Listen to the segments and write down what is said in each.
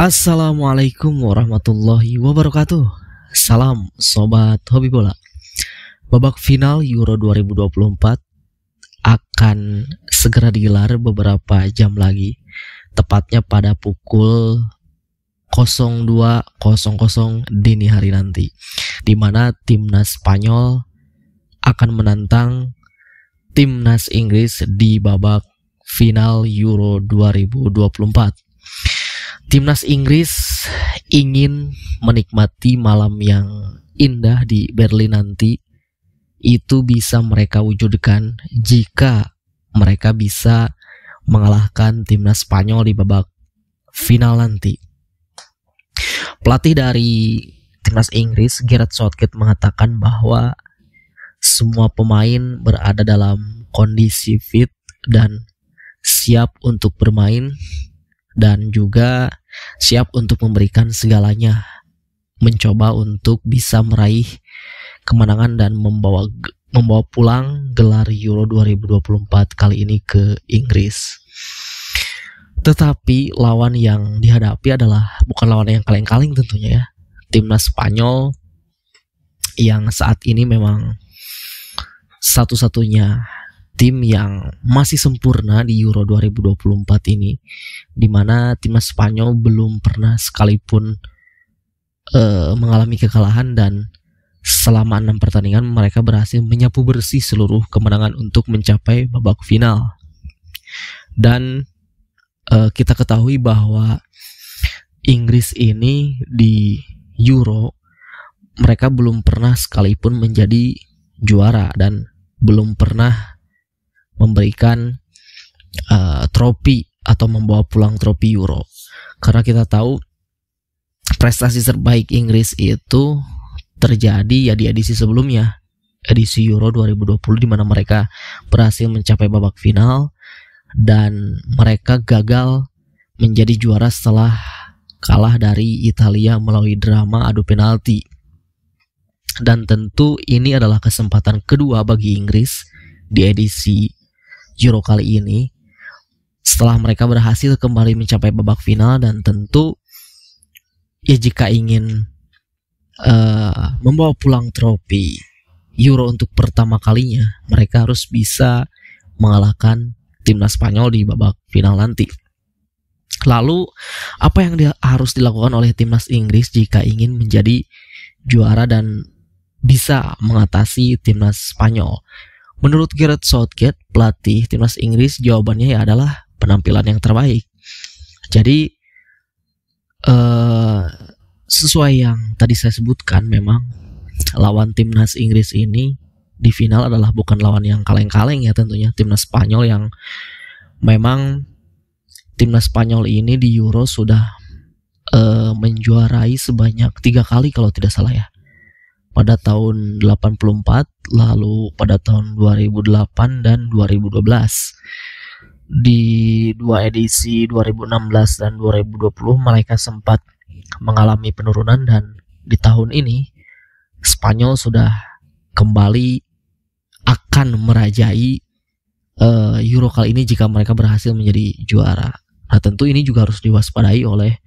Assalamualaikum warahmatullahi wabarakatuh. Salam sobat hobi bola. Babak final Euro 2024 akan segera digelar beberapa jam lagi, tepatnya pada pukul 02.00 dini hari nanti, di mana timnas Spanyol akan menantang timnas Inggris di babak final Euro 2024. Timnas Inggris ingin menikmati malam yang indah di Berlin nanti. Itu bisa mereka wujudkan jika mereka bisa mengalahkan timnas Spanyol di babak final nanti. Pelatih dari timnas Inggris, Gareth Southgate, mengatakan bahwa semua pemain berada dalam kondisi fit dan siap untuk bermain, dan juga siap untuk memberikan segalanya, mencoba untuk bisa meraih kemenangan dan membawa pulang gelar Euro 2024 kali ini ke Inggris. Tetapi lawan yang dihadapi adalah bukan lawan yang kaleng-kaleng tentunya ya. Timnas Spanyol yang saat ini memang satu-satunya tim yang masih sempurna di Euro 2024 ini, di mana timnas Spanyol belum pernah sekalipun mengalami kekalahan, dan selama 6 pertandingan mereka berhasil menyapu bersih seluruh kemenangan untuk mencapai babak final. Dan kita ketahui bahwa Inggris ini di Euro mereka belum pernah sekalipun menjadi juara dan belum pernah memberikan trofi atau membawa pulang trofi Euro. Karena kita tahu prestasi terbaik Inggris itu terjadi ya di edisi sebelumnya, edisi Euro 2020, di mana mereka berhasil mencapai babak final dan mereka gagal menjadi juara setelah kalah dari Italia melalui drama adu penalti. Dan tentu ini adalah kesempatan kedua bagi Inggris di edisi Euro kali ini setelah mereka berhasil kembali mencapai babak final, dan tentu ya jika ingin membawa pulang trofi Euro untuk pertama kalinya, mereka harus bisa mengalahkan timnas Spanyol di babak final nanti. Lalu apa yang harus dilakukan oleh timnas Inggris jika ingin menjadi juara dan bisa mengatasi timnas Spanyol? Menurut Gareth Southgate, pelatih timnas Inggris, jawabannya ya adalah penampilan yang terbaik. Jadi sesuai yang tadi saya sebutkan, memang lawan timnas Inggris ini di final adalah bukan lawan yang kaleng-kaleng ya tentunya. Timnas Spanyol yang memang timnas Spanyol ini di Euro sudah menjuarai sebanyak 3 kali kalau tidak salah ya. Pada tahun 84, lalu pada tahun 2008 dan 2012. Di 2 edisi 2016 dan 2020 mereka sempat mengalami penurunan, dan di tahun ini Spanyol sudah kembali akan merajai Euro kali ini jika mereka berhasil menjadi juara. Nah, tentu ini juga harus diwaspadai oleh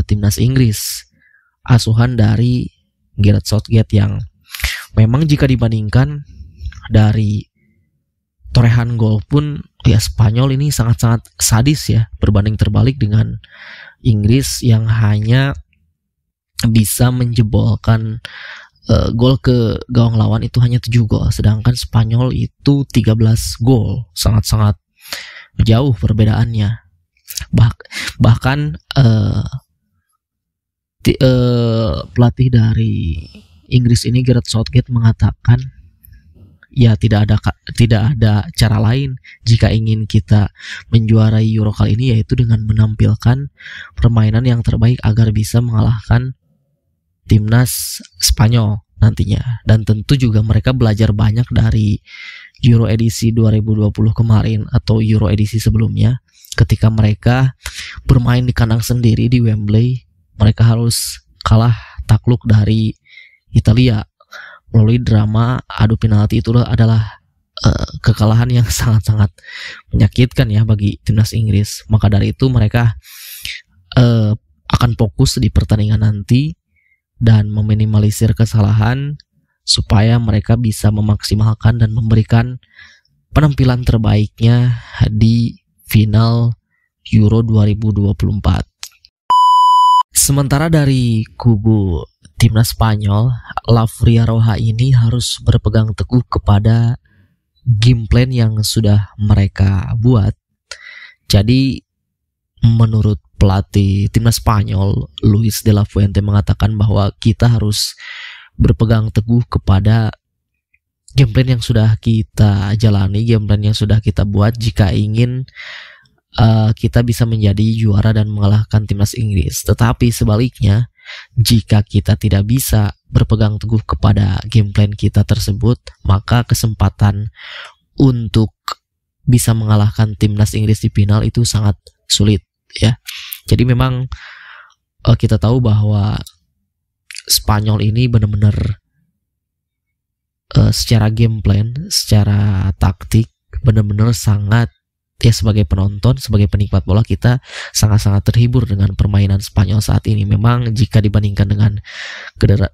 timnas Inggris, asuhan dari Gareth Southgate, yang memang jika dibandingkan dari torehan gol pun ya Spanyol ini sangat-sangat sadis ya, berbanding terbalik dengan Inggris yang hanya bisa menjebolkan gol ke gawang lawan itu hanya 7 gol, sedangkan Spanyol itu 13 gol, sangat-sangat jauh perbedaannya. Bahkan pelatih dari Inggris ini, Gareth Southgate, mengatakan ya tidak ada cara lain jika ingin kita menjuarai Euro kali ini, yaitu dengan menampilkan permainan yang terbaik agar bisa mengalahkan timnas Spanyol nantinya. Dan tentu juga mereka belajar banyak dari Euro edisi 2020 kemarin atau Euro edisi sebelumnya, ketika mereka bermain di kandang sendiri di Wembley. Mereka harus kalah takluk dari Italia melalui drama adu penalti. Itu adalah kekalahan yang sangat-sangat menyakitkan ya bagi timnas Inggris. Maka dari itu mereka akan fokus di pertandingan nanti dan meminimalisir kesalahan supaya mereka bisa memaksimalkan dan memberikan penampilan terbaiknya di final Euro 2024. Sementara dari kubu timnas Spanyol, La Roja ini harus berpegang teguh kepada game plan yang sudah mereka buat. Jadi menurut pelatih timnas Spanyol, Luis de la Fuente mengatakan bahwa kita harus berpegang teguh kepada game plan yang sudah kita jalani, game plan yang sudah kita buat jika ingin kita bisa menjadi juara dan mengalahkan timnas Inggris. Tetapi sebaliknya, jika kita tidak bisa berpegang teguh kepada game plan kita tersebut, maka kesempatan untuk bisa mengalahkan timnas Inggris di final itu sangat sulit, ya. Jadi memang kita tahu bahwa Spanyol ini benar-benar secara game plan, secara taktik benar-benar sangat, ya, sebagai penonton, sebagai penikmat bola, kita sangat-sangat terhibur dengan permainan Spanyol saat ini. Memang jika dibandingkan dengan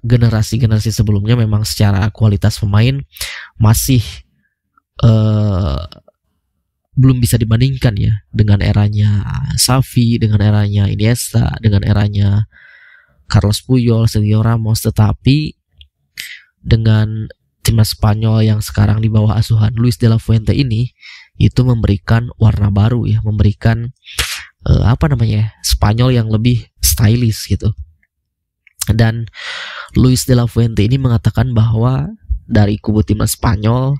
generasi-generasi sebelumnya, memang secara kualitas pemain masih belum bisa dibandingkan, ya, dengan eranya Xavi, dengan eranya Iniesta, dengan eranya Carlos Puyol, Sergio Ramos. Tetapi dengan timnas Spanyol yang sekarang di bawah asuhan Luis de la Fuente ini, itu memberikan warna baru, ya, memberikan Spanyol yang lebih stylish gitu. Dan Luis de la Fuente ini mengatakan bahwa dari kubu timnas Spanyol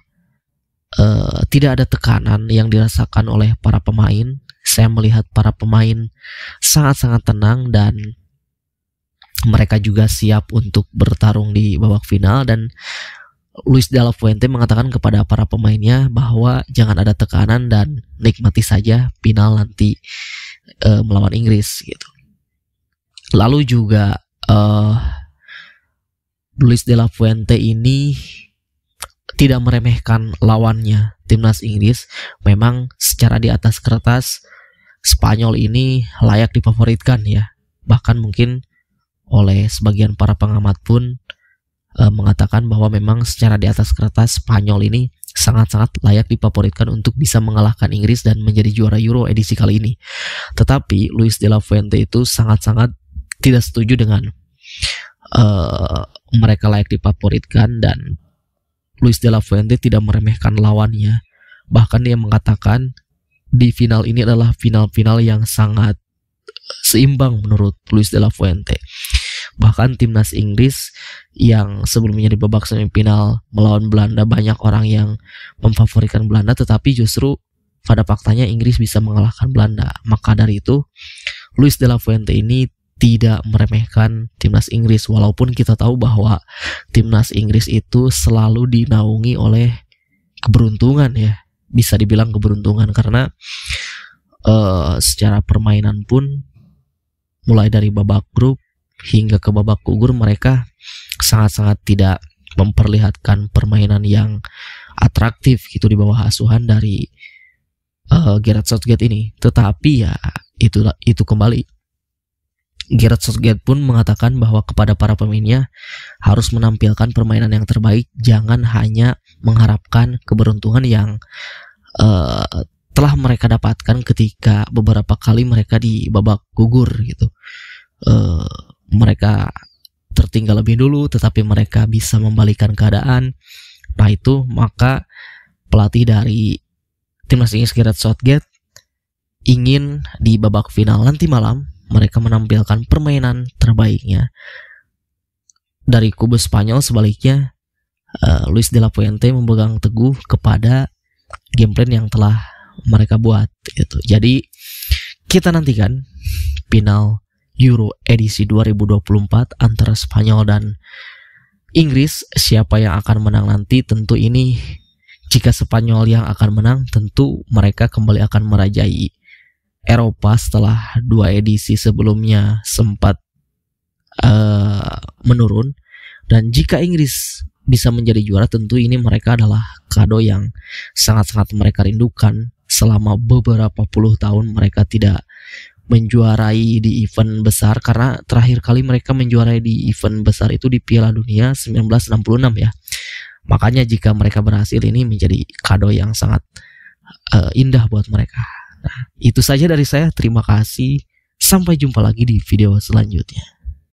tidak ada tekanan yang dirasakan oleh para pemain. Saya melihat para pemain sangat-sangat tenang dan mereka juga siap untuk bertarung di babak final. Dan Luis de la Fuente mengatakan kepada para pemainnya bahwa jangan ada tekanan dan nikmati saja final nanti melawan Inggris gitu. Lalu juga Luis de la Fuente ini tidak meremehkan lawannya timnas Inggris. Memang secara di atas kertas Spanyol ini layak difavoritkan, ya. Bahkan mungkin oleh sebagian para pengamat pun mengatakan bahwa memang secara di atas kertas Spanyol ini sangat-sangat layak difavoritkan untuk bisa mengalahkan Inggris dan menjadi juara Euro edisi kali ini. Tetapi Luis de la Fuente itu sangat-sangat tidak setuju dengan mereka layak difavoritkan, dan Luis de la Fuente tidak meremehkan lawannya. Bahkan dia mengatakan di final ini adalah final-final yang sangat seimbang menurut Luis de la Fuente. Bahkan timnas Inggris yang sebelumnya di babak semifinal melawan Belanda, banyak orang yang memfavoritkan Belanda, tetapi justru pada faktanya Inggris bisa mengalahkan Belanda. Maka dari itu Luis de la Fuente ini tidak meremehkan timnas Inggris, walaupun kita tahu bahwa timnas Inggris itu selalu dinaungi oleh keberuntungan, ya, bisa dibilang keberuntungan, karena secara permainan pun mulai dari babak grup hingga ke babak gugur mereka sangat-sangat tidak memperlihatkan permainan yang atraktif gitu di bawah asuhan dari Gareth Southgate ini. Tetapi ya itu kembali, Gareth Southgate pun mengatakan bahwa kepada para pemainnya harus menampilkan permainan yang terbaik, jangan hanya mengharapkan keberuntungan yang telah mereka dapatkan ketika beberapa kali mereka di babak gugur gitu. Mereka tertinggal lebih dulu tetapi mereka bisa membalikan keadaan. Nah itu, maka pelatih dari timnas Inggris Gareth Southgate ingin di babak final nanti malam mereka menampilkan permainan terbaiknya. Dari kubu Spanyol sebaliknya, Luis de la Fuente memegang teguh kepada game plan yang telah mereka buat gitu. Jadi kita nantikan final Euro edisi 2024 antara Spanyol dan Inggris. Siapa yang akan menang nanti, tentu ini jika Spanyol yang akan menang, tentu mereka kembali akan merajai Eropa setelah 2 edisi sebelumnya sempat menurun. Dan jika Inggris bisa menjadi juara, tentu ini mereka adalah kado yang sangat-sangat mereka rindukan. Selama beberapa puluh tahun mereka tidak menjuarai di event besar, karena terakhir kali mereka menjuarai di event besar itu di Piala Dunia 1966 ya. Makanya jika mereka berhasil, ini menjadi kado yang sangat indah buat mereka. Nah, itu saja dari saya. Terima kasih. Sampai jumpa lagi di video selanjutnya.